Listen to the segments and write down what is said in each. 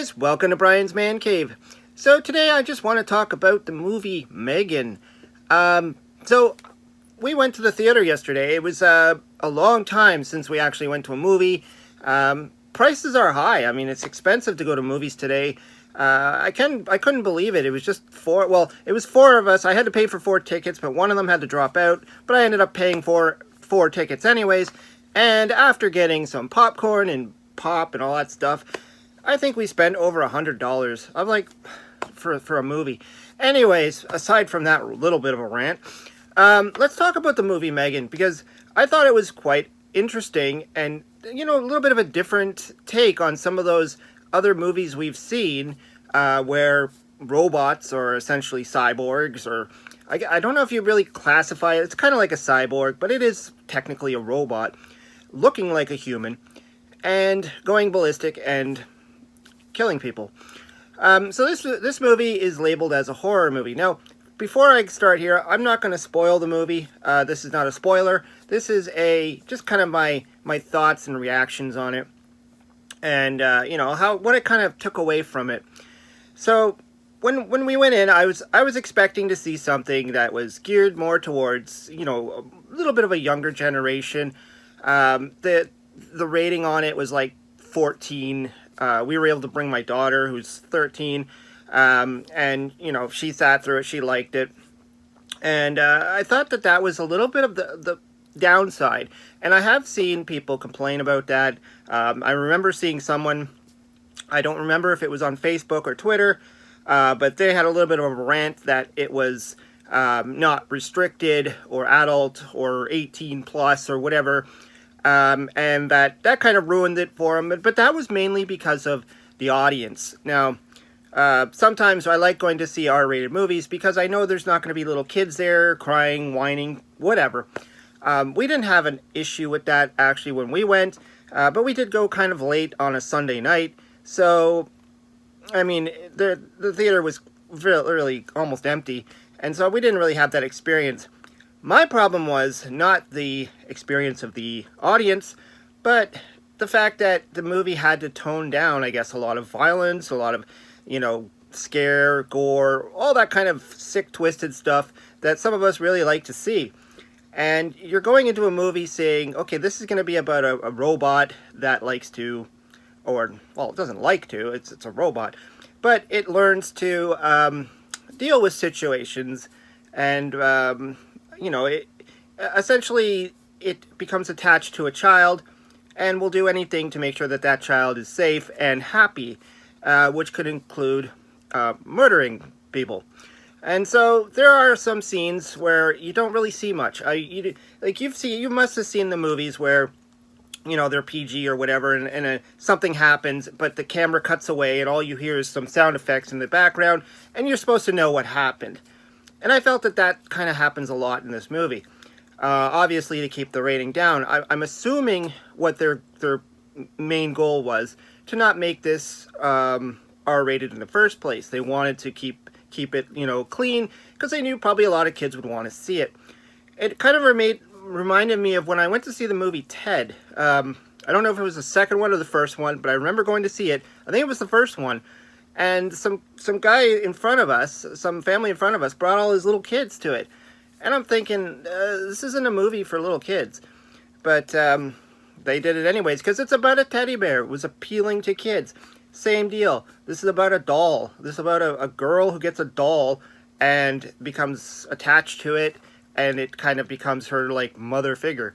guys, welcome to Brian's Man Cave. So today I just want to talk about the movie M3GAN. So we went to the theater yesterday. It was a long time since we actually went to a movie. Prices are high. I mean, it's expensive to go to movies today. I couldn't believe it. It was just it was four of us. I had to pay for 4 tickets, but one of them had to drop out. But I ended up paying for 4 tickets anyways. And after getting some popcorn and pop and all that stuff, I think we spent over $100. I'm like, for a movie. Anyways, aside from that little bit of a rant, let's talk about the movie M3GAN, because I thought it was quite interesting and, you know, a little bit of a different take on some of those other movies we've seen where robots are essentially cyborgs, or I don't know if you really classify it. It's kind of like a cyborg, but it is technically a robot looking like a human and going ballistic and killing people. So this movie is labeled as a horror movie. Now, before I start here, I'm not going to spoil the movie. This is not a spoiler. This is just kind of my thoughts and reactions on it, and you know, what I kind of took away from it. So when we went in, I was expecting to see something that was geared more towards, you know, a little bit of a younger generation. The rating on it was like 14. We were able to bring my daughter, who's 13, and, you know, she sat through it, she liked it, and I thought that was a little bit of the downside, and I have seen people complain about that. I remember seeing someone, I don't remember if it was on Facebook or Twitter, but they had a little bit of a rant that it was not restricted or adult or 18 plus or whatever. And that kind of ruined it for him, but that was mainly because of the audience. Now, sometimes I like going to see R-rated movies because I know there's not going to be little kids there crying, whining, whatever. We didn't have an issue with that actually when we went, but we did go kind of late on a Sunday night, so I mean, the theater was really almost empty, and so we didn't really have that experience. My problem was not the experience of the audience, but the fact that the movie had to tone down, I guess, a lot of violence, a lot of, you know, scare, gore, all that kind of sick, twisted stuff that some of us really like to see. And you're going into a movie saying, okay, this is going to be about a robot that likes to, or, well, it doesn't like to, it's a robot, but it learns to deal with situations, and you know, essentially it becomes attached to a child and will do anything to make sure that that child is safe and happy, which could include murdering people. And so there are some scenes where you don't really see much. You must have seen the movies where, you know, they're PG or whatever, and something happens, but the camera cuts away and all you hear is some sound effects in the background, and you're supposed to know what happened. And I felt that kind of happens a lot in this movie. Obviously, to keep the rating down, I'm assuming what their main goal was to not make this R-rated in the first place. They wanted to keep it, you know, clean, because they knew probably a lot of kids would want to see it. It kind of reminded me of when I went to see the movie Ted. I don't know if it was the second one or the first one, but I remember going to see it. I think it was the first one. And some guy in front of us, some family in front of us, brought all his little kids to it. And I'm thinking, this isn't a movie for little kids. But they did it anyways, because it's about a teddy bear. It was appealing to kids. Same deal. This is about a doll. This is about a girl who gets a doll and becomes attached to it, and it kind of becomes her, like, mother figure.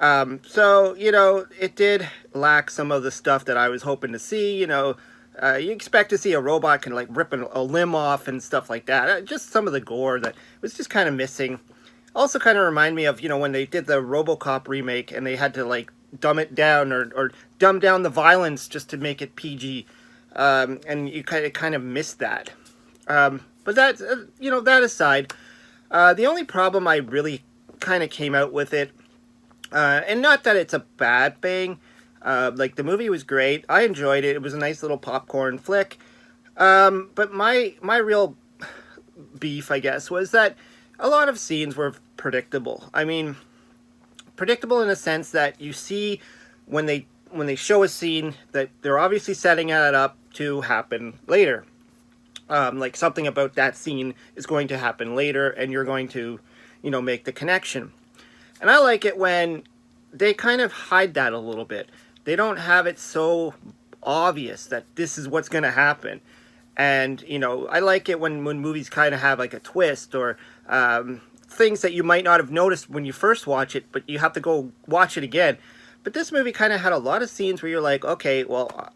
So, you know, it did lack some of the stuff that I was hoping to see, you know. You expect to see a robot can, like, rip a limb off and stuff like that. Just some of the gore that was just kind of missing. Also kind of remind me of, you know, when they did the RoboCop remake and they had to, like, dumb it down or dumb down the violence just to make it PG. And you kind of missed that. But that, you know, that aside, the only problem I really kind of came out with it, and not that it's a bad thing, like, the movie was great. I enjoyed it. It was a nice little popcorn flick. But my real beef, I guess, was that a lot of scenes were predictable. I mean, predictable in a sense that you see when they show a scene that they're obviously setting it up to happen later. Like something about that scene is going to happen later, and you're going to, make the connection. And I like it when they kind of hide that a little bit. They don't have it so obvious that this is what's going to happen. And, I like it when movies kind of have like a twist, or things that you might not have noticed when you first watch it, but you have to go watch it again. But this movie kind of had a lot of scenes where you're like, okay, well,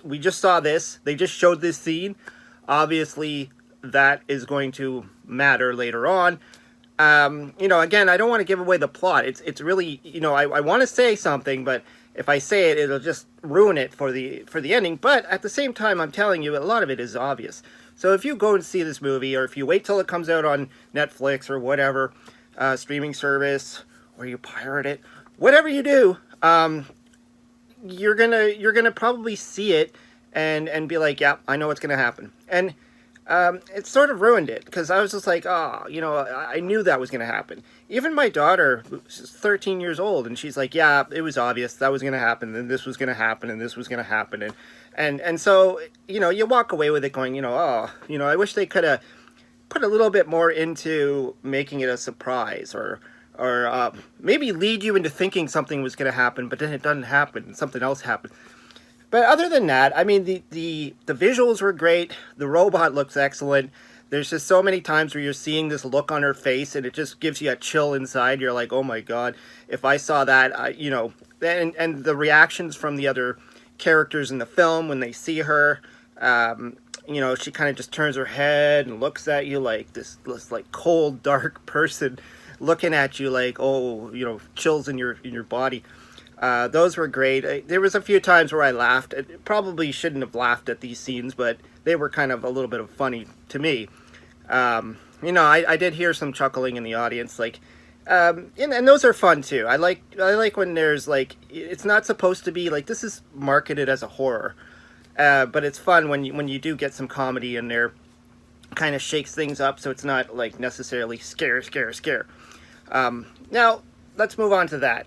we just saw this. They just showed this scene. Obviously, that is going to matter later on. Again, I don't want to give away the plot. It's really, I want to say something, but if I say it, it'll just ruin it for the ending. But at the same time, I'm telling you, a lot of it is obvious. So if you go and see this movie, or if you wait till it comes out on Netflix or whatever streaming service, or you pirate it, whatever you do, you're gonna probably see it and be like, yeah, I know what's gonna happen. And it sort of ruined it, because I was just like, oh, I knew that was going to happen. Even my daughter, she's 13 years old, and she's like, yeah, it was obvious that was going to happen, and this was going to happen, and this was going to happen. And so, you walk away with it going, I wish they could have put a little bit more into making it a surprise, or maybe lead you into thinking something was going to happen, but then it doesn't happen, and something else happened. But other than that, I mean, the visuals were great. The robot looks excellent. There's just so many times where you're seeing this look on her face, and it just gives you a chill inside. You're like, oh my God, if I saw that, and the reactions from the other characters in the film when they see her, she kind of just turns her head and looks at you like this like cold, dark person looking at you like, oh, chills in your body. Those were great. There was a few times where I laughed. I probably shouldn't have laughed at these scenes, but they were kind of a little bit of funny to me. I did hear some chuckling in the audience, like, and those are fun too. I like when there's like, it's not supposed to be like, this is marketed as a horror, but it's fun when you do get some comedy in there. Kind of shakes things up, so it's not like necessarily scare. Now let's move on to that.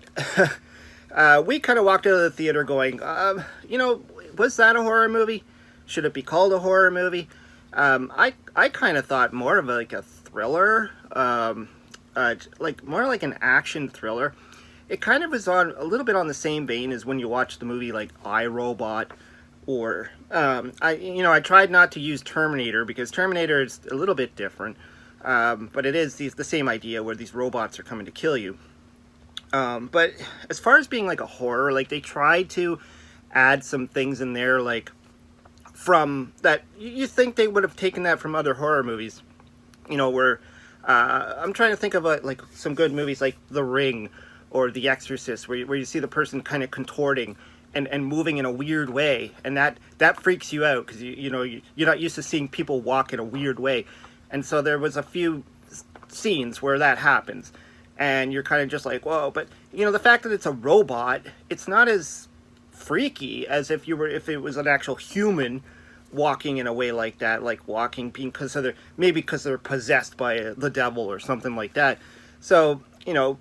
We kind of walked out of the theater going, was that a horror movie? Should it be called a horror movie? I kind of thought more of like a thriller, like more like an action thriller. It kind of was on a little bit on the same vein as when you watch the movie like I, Robot, or I tried not to use Terminator, because Terminator is a little bit different, but it is the same idea where these robots are coming to kill you. But as far as being like a horror, like they tried to add some things in there, like from that you think they would have taken that from other horror movies, where I'm trying to think of like some good movies like The Ring or The Exorcist, where you see the person kind of contorting and moving in a weird way, and that freaks you out, because you're not used to seeing people walk in a weird way. And so there was a few scenes where that happens. And you're kind of just like, whoa. But, the fact that it's a robot, it's not as freaky as if it was an actual human walking in a way like that, like because they're possessed by the devil or something like that. So,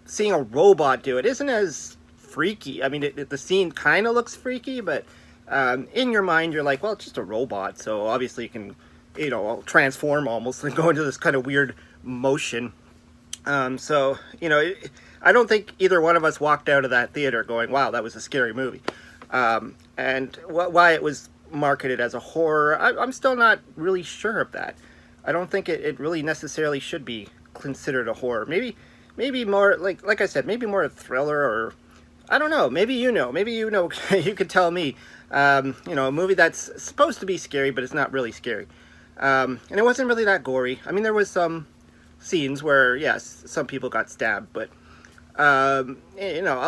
seeing a robot do it isn't as freaky. I mean, the scene kind of looks freaky, but in your mind, you're like, well, it's just a robot. So obviously it can, transform almost and go into this kind of weird motion. So, I don't think either one of us walked out of that theater going, wow, that was a scary movie. And why it was marketed as a horror, I'm still not really sure of that. I don't think it really necessarily should be considered a horror. Maybe more, like I said, maybe more a thriller, or I don't know, maybe you could tell me, a movie that's supposed to be scary, but it's not really scary. And it wasn't really that gory. I mean, there was some scenes where, yes, some people got stabbed, but a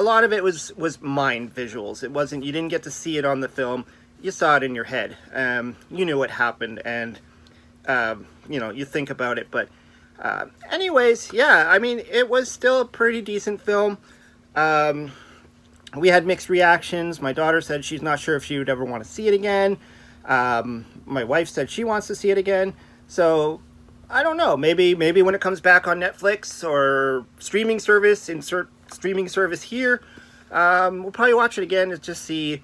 lot of it was mind visuals. It wasn't, you didn't get to see it on the film, you saw it in your head. You knew what happened, and you think about it. But anyways, yeah, I mean, it was still a pretty decent film. We had mixed reactions. My daughter said she's not sure if she would ever want to see it again. My wife said she wants to see it again. So I don't know, maybe when it comes back on Netflix or streaming service, insert streaming service here, we'll probably watch it again to just see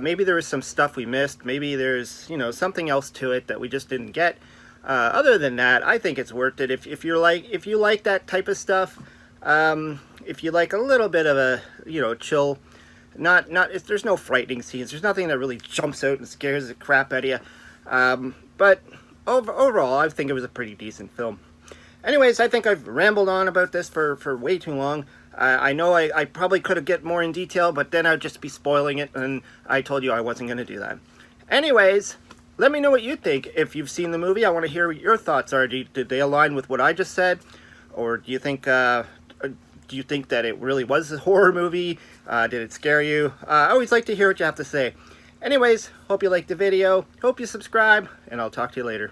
Maybe there was some stuff we missed. Maybe there's, you know, something else to it that we just didn't get. Other than that, I think it's worth it. If you like that type of stuff, if you like a little bit of a, you know, chill, there's no frightening scenes. There's nothing that really jumps out and scares the crap out of you. But overall, I think it was a pretty decent film. Anyways, I think I've rambled on about this for way too long. I know I probably could have get more in detail, but then I'd just be spoiling it, and I told you I wasn't going to do that. Anyways, let me know what you think. If you've seen the movie, I want to hear what your thoughts are. Did they align with what I just said? Or do you think that it really was a horror movie? Did it scare you? I always like to hear what you have to say. Anyways, hope you liked the video. Hope you subscribe, and I'll talk to you later.